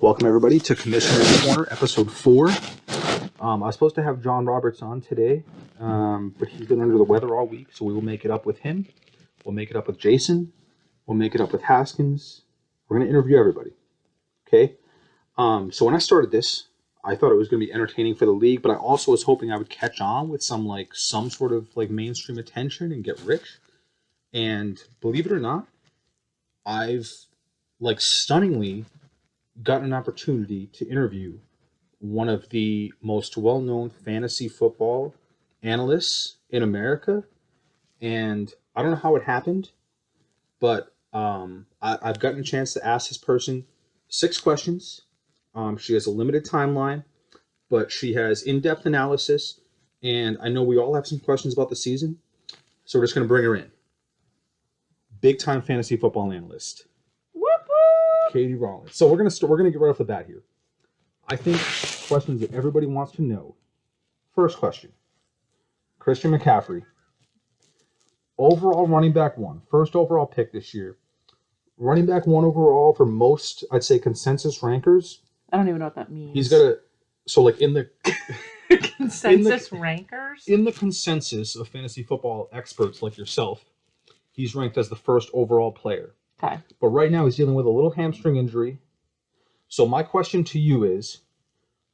Welcome everybody to Commissioner's Corner, episode 4. I was supposed to have John Roberts on today, but he's been under the weather all week, so we will make it up with him. We'll make it up with Jason. We'll make it up with Haskins. We're going to interview everybody. Okay? So when I started this, I thought it was going to be entertaining for the league, but I also was hoping I would catch on with some sort of mainstream attention and get rich. And believe it or not, I've stunningly gotten an opportunity to interview one of the most well-known fantasy football analysts in America. And I don't know how it happened, but I've gotten a chance to ask this person 6 questions. She has a limited timeline, but she has in-depth analysis, and I know we all have some questions about the season, so we're just going to bring her in. Big-time fantasy football analyst, Katie Rollins. So we're gonna get right off the bat here. I think questions that everybody wants to know. First question: Christian McCaffrey, overall running back 1, first overall pick this year. Running back 1 overall for most, I'd say, consensus rankers. I don't even know what that means. He's got in the consensus rankers. In the consensus of fantasy football experts like yourself, he's ranked as the first overall player. Okay. But right now he's dealing with a little hamstring injury. So my question to you is,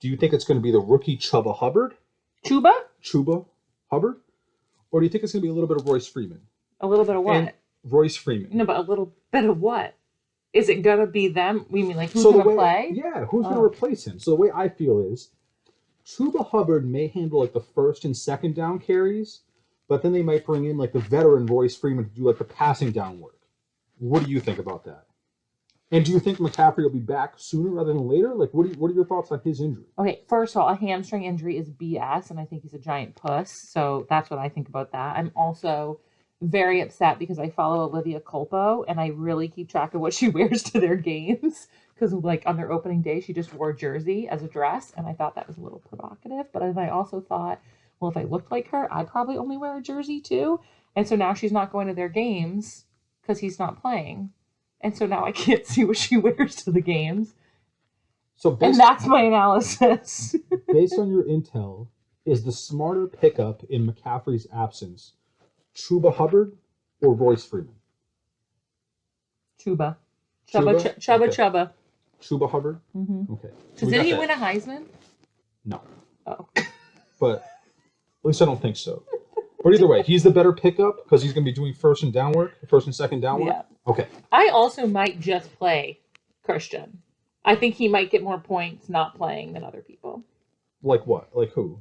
do you think it's going to be the rookie Chuba Hubbard? Chuba Hubbard? Or do you think it's going to be a little bit of Royce Freeman? A little bit of what? And Royce Freeman. No, but a little bit of what? Is it going to be them? We mean who's going to play? Yeah, who's going to replace him? So the way I feel is, Chuba Hubbard may handle the first and second down carries, but then they might bring in the veteran Royce Freeman to do the passing down work. What do you think about that? And do you think McCaffrey will be back sooner rather than later? What are your thoughts on his injury? Okay, first of all, a hamstring injury is BS, and I think he's a giant puss. So that's what I think about that. I'm also very upset because I follow Olivia Culpo, and I really keep track of what she wears to their games. Because on their opening day, she just wore a jersey as a dress, and I thought that was a little provocative. But then I also thought, well, if I looked like her, I'd probably only wear a jersey too. And so now she's not going to their games because he's not playing. And so now I can't see what she wears to the games. And that's my analysis. Based on your intel, is the smarter pickup in McCaffrey's absence Chuba Hubbard or Royce Freeman? Chuba. Okay. Chuba Hubbard? Mm-hmm. Okay. So did he win a Heisman? No. Oh. But at least I don't think so. But either way, he's the better pickup because he's going to be doing first and second down work? Yeah. Okay. I also might just play Christian. I think he might get more points not playing than other people. Like what? Like who?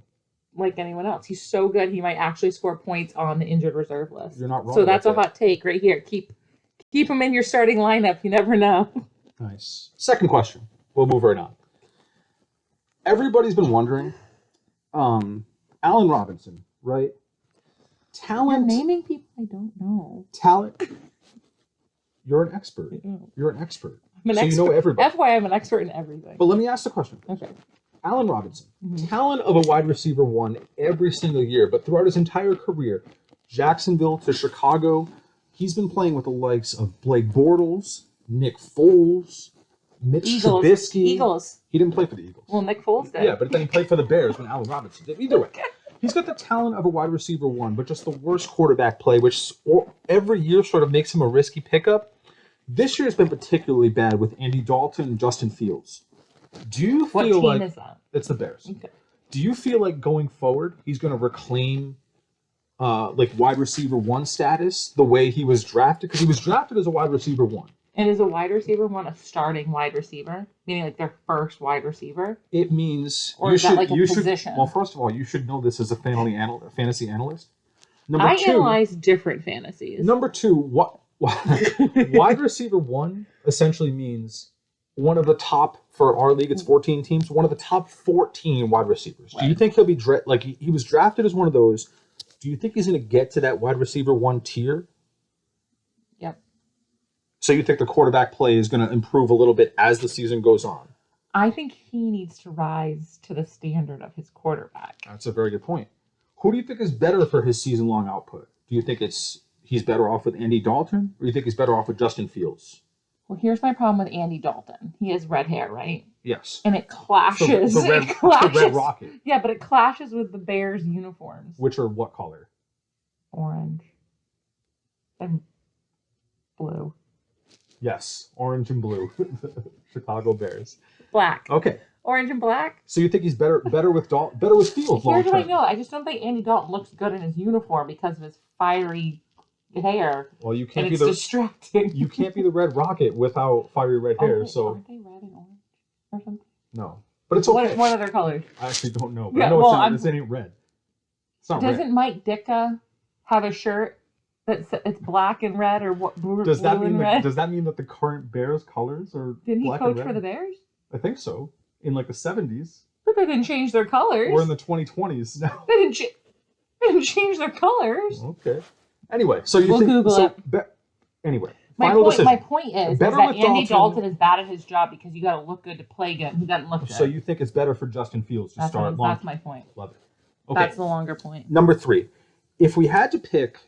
Like anyone else. He's so good, he might actually score points on the injured reserve list. You're not wrong. So that's a hot take right here. Keep him in your starting lineup. You never know. Nice. Second question. We'll move right on. Everybody's been wondering, Allen Robinson, right? Talent. You're naming people I don't know. Talent. You're an expert. You're an expert. You know everybody. That's why I'm an expert in everything. But let me ask the question. Okay. Allen Robinson, talent of a wide receiver 1 every single year, but throughout his entire career, Jacksonville to Chicago, he's been playing with the likes of Blake Bortles, Nick Foles, Mitch Trubisky. Eagles. He didn't play for the Eagles. Well, Nick Foles did. Yeah, but then he played for the Bears when Allen Robinson did. Either way. He's got the talent of a wide receiver 1, but just the worst quarterback play, which every year sort of makes him a risky pickup. This year has been particularly bad with Andy Dalton and Justin Fields. Do you feel what team is that? It's the Bears. Okay. Do you feel like going forward he's going to reclaim wide receiver 1 status the way he was drafted? Because he was drafted as a wide receiver 1. And is a wide receiver 1 a starting wide receiver? Meaning their first wide receiver? It means... Or is that a position? Well, first of all, you should know this as a fantasy analyst. I analyze different fantasies. Number 2, wide receiver 1 essentially means one of the top, for our league, it's 14 teams, one of the top 14 wide receivers. Right. Do you think he'll be... he was drafted as one of those. Do you think he's going to get to that wide receiver 1 tier? Yep. So you think the quarterback play is going to improve a little bit as the season goes on? I think he needs to rise to the standard of his quarterback. That's a very good point. Who do you think is better for his season-long output? Do you think he's better off with Andy Dalton, or do you think he's better off with Justin Fields? Well, here's my problem with Andy Dalton. He has red hair, right? Yes. And it clashes. The red, it clashes. the red rocket. Yeah, but it clashes with the Bears uniforms. Which are what color? Orange and blue. Yes, orange and blue. Chicago Bears. Black. Okay. Orange and black. So you think he's better with Fields long Here's what I term? know. I just don't think Andy Dalton looks good in his uniform because of his fiery hair. Well, you can't and be it's distracting. You can't be the red rocket without fiery red hair. So aren't they red and orange or something? no, but it's okay. What other colors? I actually don't know. But Yeah, I know well, it's ain't red. It's not red. Doesn't Mike Ditka have a shirt that's it's black and red or what? Does that blue mean and red? does that mean that the current Bears colors are Didn't he black coach and red? for the Bears? I think so. In like the 70s. But they didn't change their colors. Or in the 2020s now. They didn't change their colors. Okay. Anyway, so you We'll think Google it. Anyway, My point is Better that with Andy Dalton. Dalton is bad at his job because you got to look good to play good. He doesn't look good. So you think it's better for Justin Fields to start long? That's my point. Love it. Okay. That's the longer point. Number 3. If we had to pick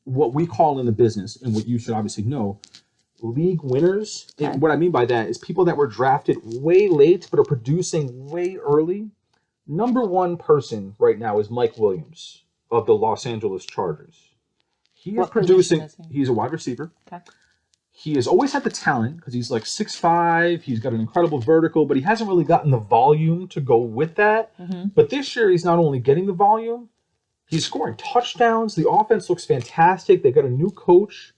what we call in the business, and what you should obviously know, league winners, Okay. and what I mean by that is people that were drafted way late but are producing way early. Number 1 person right now is Mike Williams of the Los Angeles Chargers. He is What producing. position is he? He's a wide receiver. Okay. He has always had the talent because he's like 6'5". He's got an incredible vertical, but he hasn't really gotten the volume to go with that. Mm-hmm. But this year, he's not only getting the volume, he's scoring touchdowns. The offense looks fantastic. They got a new coach.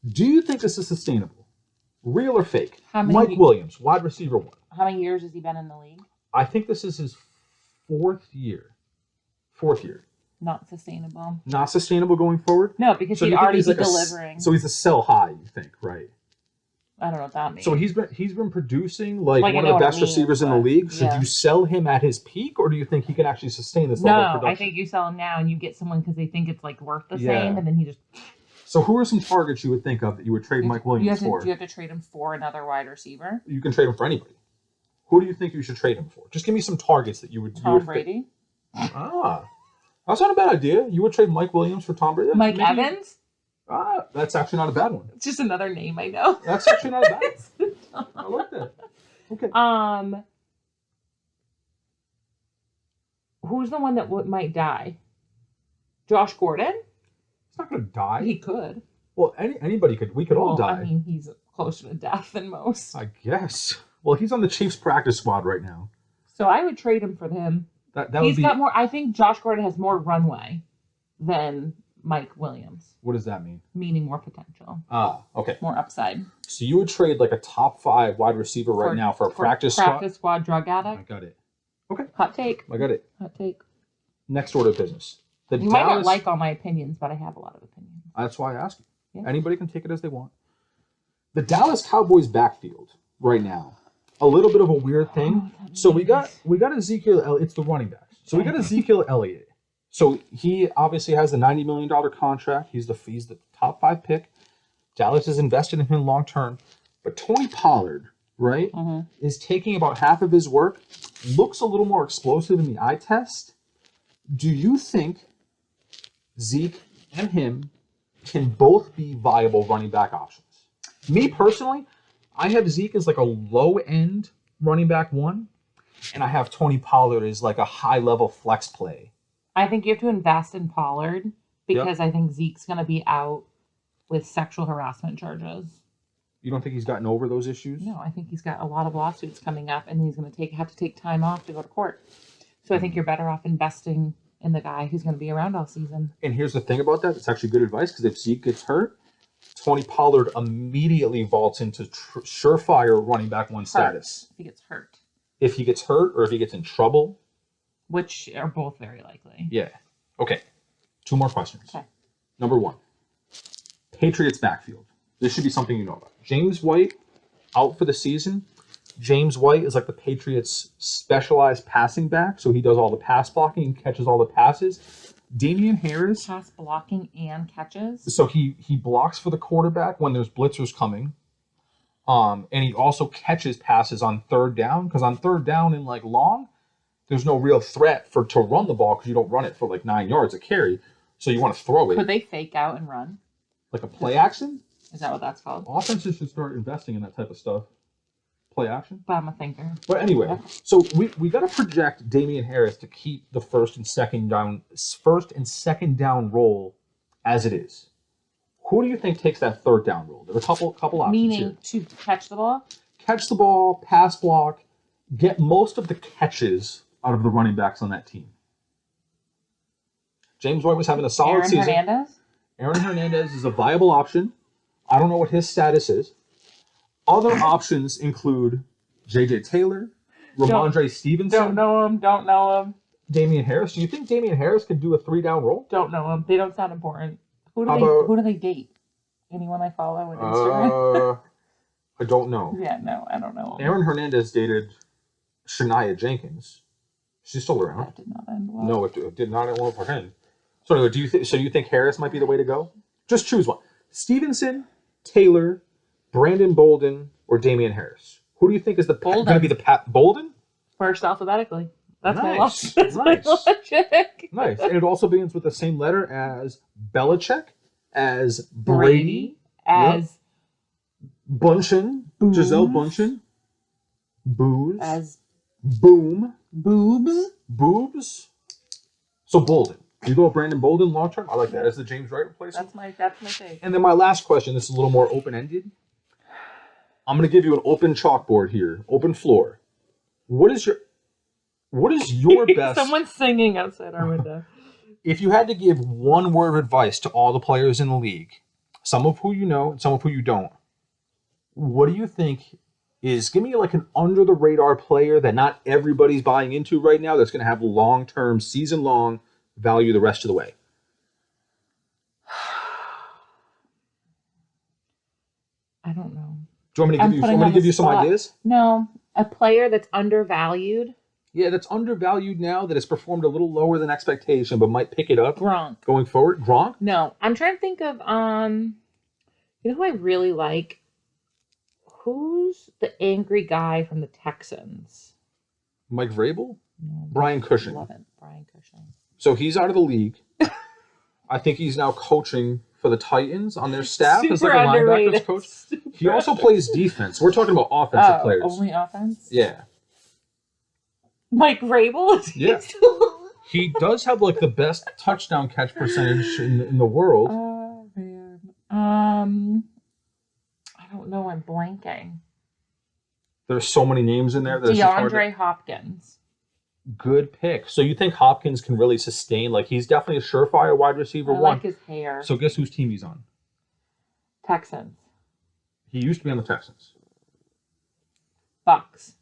Do you think this is sustainable? Real or fake? Mike Williams, wide receiver 1. How many years has he been in the league? I think this is his 4th year. 4th year. Not sustainable. Not sustainable going forward? No, because So he'd you think already he's be like delivering. So he's a sell high, you think, right? I don't know what that means. So he's been producing like Like, I one know of the what it best means, receivers in the but, league. So yeah. do you sell him at his peak, or do you think he can actually sustain this level of No, production? I think you sell him now and you get someone because they think it's like worth the Yeah. same, and then he just. So who are some targets you would think of that you would trade Mike Williams for? Do you have to trade him for another wide receiver? You can trade him for anybody. Who do you think you should trade him for? Just give me some targets that you would. Tom Brady. That's not a bad idea. You would trade Mike Williams for Tom Brady. Mike Evans. That's actually not a bad one. It's just another name I know. That's actually not a bad one. I like that. Okay. Who's the one that might die? Josh Gordon? He's not going to die. He could. Well, anybody could. We could all die. I mean, he's closer to death than most. I guess. Well, he's on the Chiefs practice squad right now. So I would trade him for him. He's got more. I think Josh Gordon has more runway than Mike Williams. What does that mean? Meaning more potential. Okay. More upside. So you would trade like a top 5 wide receiver right now for a practice squad drug addict. I got it. Okay. Hot take. I got it. Hot take. Next order of business. You might not like all my opinions, but I have a lot of opinions. That's why I ask you. Yeah. Anybody can take it as they want. The Dallas Cowboys backfield right now. A little bit of a weird thing. So we got Ezekiel. It's the running backs. So we got Ezekiel Elliott. So he obviously has the $90 million contract. He's the top 5 pick. Dallas is invested in him long term. But Tony Pollard, right, is taking about half of his work. Looks a little more explosive in the eye test. Do you think Zeke and him can both be viable running back options? Me personally, I have Zeke as like a low-end running back 1, and I have Tony Pollard as like a high-level flex play. I think you have to invest in Pollard because I think Zeke's going to be out with sexual harassment charges. You don't think he's gotten over those issues? No, I think he's got a lot of lawsuits coming up, and he's going to have to take time off to go to court. So I think you're better off investing in the guy who's going to be around all season. And here's the thing about that. It's actually good advice because if Zeke gets hurt, Tony Pollard immediately vaults into surefire running back 1 status. If he gets hurt. If he gets hurt or if he gets in trouble. Which are both very likely. Yeah. Okay. 2 more questions. Okay. Number 1. Patriots backfield. This should be something you know about. James White out for the season. James White is like the Patriots' specialized passing back, so he does all the pass blocking and catches all the passes. Damian Harris. Pass blocking and catches. So he blocks for the quarterback when there's blitzers coming. And he also catches passes on 3rd down, because on 3rd down and like long, there's no real threat to run the ball because you don't run it for like 9 yards a carry. So you want to throw it. Could they fake out and run? Like a play action? Is that what that's called? Offenses should start investing in that type of stuff. Play action. But I'm a thinker. But anyway, so we got to project Damian Harris to keep the first and second down role as it is. Who do you think takes that third down role? There are a couple options Meaning here. to catch the ball? Catch the ball, pass block, get most of the catches out of the running backs on that team. James White was having a solid season. Aaron Hernandez is a viable option. I don't know what his status is. Other options include J.J. Taylor, Ramondre Stevenson. Don't know him. Damian Harris. Do you think Damian Harris could do a 3-down role? Don't know him. They don't sound important. Who do they date? Anyone I follow on Instagram? I don't know. Yeah, no, I don't know him. Aaron Hernandez dated Shania Jenkins. She's still around. That did not end well. No, it did not end well for him. So anyway, do you think Harris might be the way to go? Just choose one. Stevenson, Taylor, Brandon Bolden, or Damian Harris. Who do you think is going to be the Bolden? First alphabetically. That's nice. my logic. Nice. And it also begins with the same letter as Belichick, as Brady, as Bunchen, Booms. Giselle Bunchen, Booze, as Boom, Boobs. So Bolden. You go with Brandon Bolden long term? I like that. As the James Wright replacement? That's my take. And then my last question, this is a little more open-ended. I'm going to give you an open chalkboard here, open floor. What is your best... Someone's singing outside our window. If you had to give one word of advice to all the players in the league, some of who you know and some of who you don't, what do you think is... Give me like an under-the-radar player that not everybody's buying into right now that's going to have long-term, season-long value the rest of the way. I don't know. Do you want me to give you some ideas? No. A player that's undervalued. Yeah, that's undervalued now, that has performed a little lower than expectation, but might pick it up. Gronk. Going forward. Gronk? No. I'm trying to think of, you know who I really like? Who's the angry guy from the Texans? Mike Vrabel? No, Brian Cushing. Love it. Brian Cushing. So he's out of the league. I think he's now coaching for the Titans on their staff as like a linebackers coach. He also plays defense. We're talking about offensive players. Only offense? Yeah. Mike Vrabel? Yeah. He does have like the best touchdown catch percentage in the world. Oh, man. I don't know. I'm blanking. There's so many names in there. DeAndre Hopkins. Good pick. So you think Hopkins can really sustain? Like, he's definitely a surefire wide receiver. I like his hair. So guess whose team he's on? Texans. He used to be on the Texans. Bucks.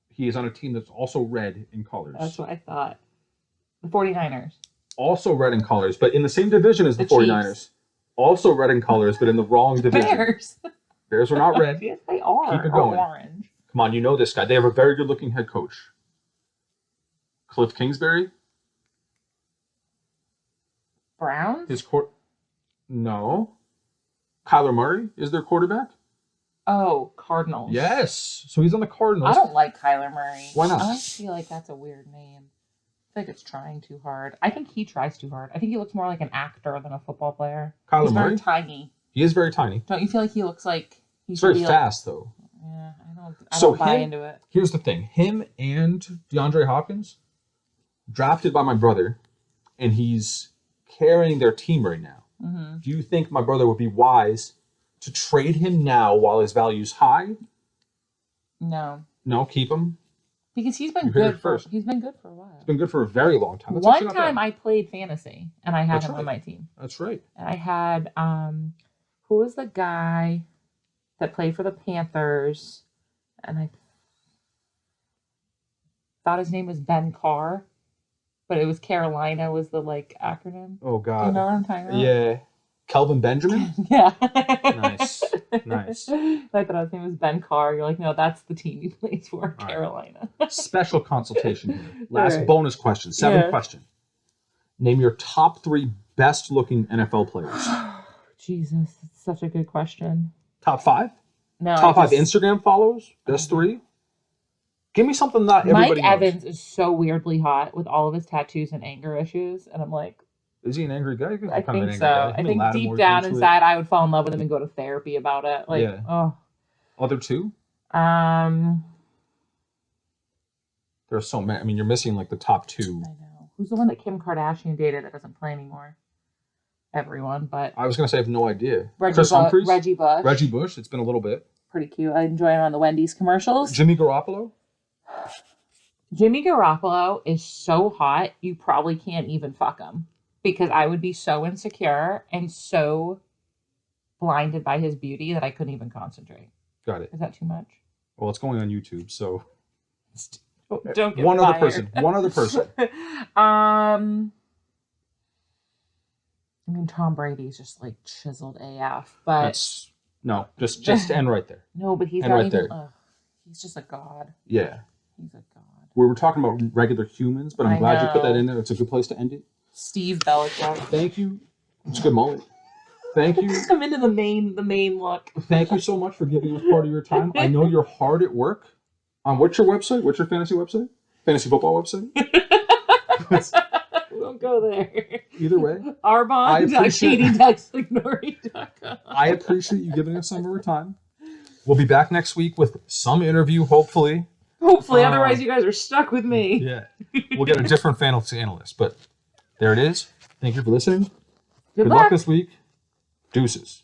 He is on a team that's also red in colors. That's what I thought. The 49ers. Also red in colors, but in the same division as the 49ers. Chiefs. Also red in colors, but in the wrong division. Bears. Bears are not red. Yes, they are. Keep it going. Orange. Come on, you know this guy. They have a very good-looking head coach. Cliff Kingsbury? Browns? No. Kyler Murray is their quarterback? Oh, Cardinals. Yes. So he's on the Cardinals. I don't like Kyler Murray. Why not? I feel like that's a weird name. I feel like it's trying too hard. I think he tries too hard. I think he looks more like an actor than a football player. Kyler Murray? He's very tiny. He is very tiny. Don't you feel like he looks like he's very fast, though? Yeah, I don't buy into it. Here's the thing. Him and DeAndre Hopkins, drafted by my brother, and he's carrying their team right now. Mm-hmm. Do you think my brother would be wise to trade him now while his value's high? No. No, keep him? Because he's been good for a while. He's been good for a very long time. That's One time I played fantasy and I had him on my team. That's right. And I had who was the guy that played for the Panthers? And I thought his name was Ben Carr, but it was Carolina was the acronym. Oh God. Do you know what I'm talking about? Yeah. Kelvin Benjamin? Yeah. Nice. I thought his name was Ben Carr. You're like, no, that's the team he plays for, Carolina. Special consultation here. Last bonus question. 7th question. Name your top 3 best looking NFL players. Jesus, that's such a good question. Top 5? No. Top 5 Instagram followers? Best 3? Give me something not everybody Mike Evans is so weirdly hot with all of his tattoos and anger issues, and I'm like, Is he an angry guy? He's I kind of an think angry so. guy. I Him and think deep Lattimore's down into it. inside, I would fall in love with him and go to therapy about it. Like, Yeah. oh. Other two? Um, There are so many. I mean, you're missing like the top two. I know. Who's the one that Kim Kardashian dated that doesn't play anymore? Everyone, but I was gonna say I have no idea. Reggie Chris Humphries? Reggie Bush. Reggie Bush. It's been a little bit. Pretty cute. I enjoy him on the Wendy's commercials. Jimmy Garoppolo. Jimmy Garoppolo is so hot, you probably can't even fuck him because I would be so insecure and so blinded by his beauty that I couldn't even concentrate. Got it. Is that too much? Well, it's going on YouTube, so Don't get one fired. other person. One other person. I mean, Tom Brady's just like chiseled AF, but That's no, just end right there. no, but he's And not right even. there. He's just a god. Yeah. He's a god. We were talking about regular humans, but I'm I glad you put that know. in there. It's a good place to end it. Steve Belichick. Thank you. It's a good mullet. Thank you. I'm into the main look. Thank you so much for giving us part of your time. I know you're hard at work. What's your website? What's your fantasy website? Fantasy football website? Don't go there. Either way, Arbon.shady.com. I appreciate you giving us some of your time. We'll be back next week with some interview, hopefully. Hopefully, otherwise you guys are stuck with me. Yeah. We'll get a different fantasy analyst, but there it is. Thank you for listening. Good luck luck this week. Deuces.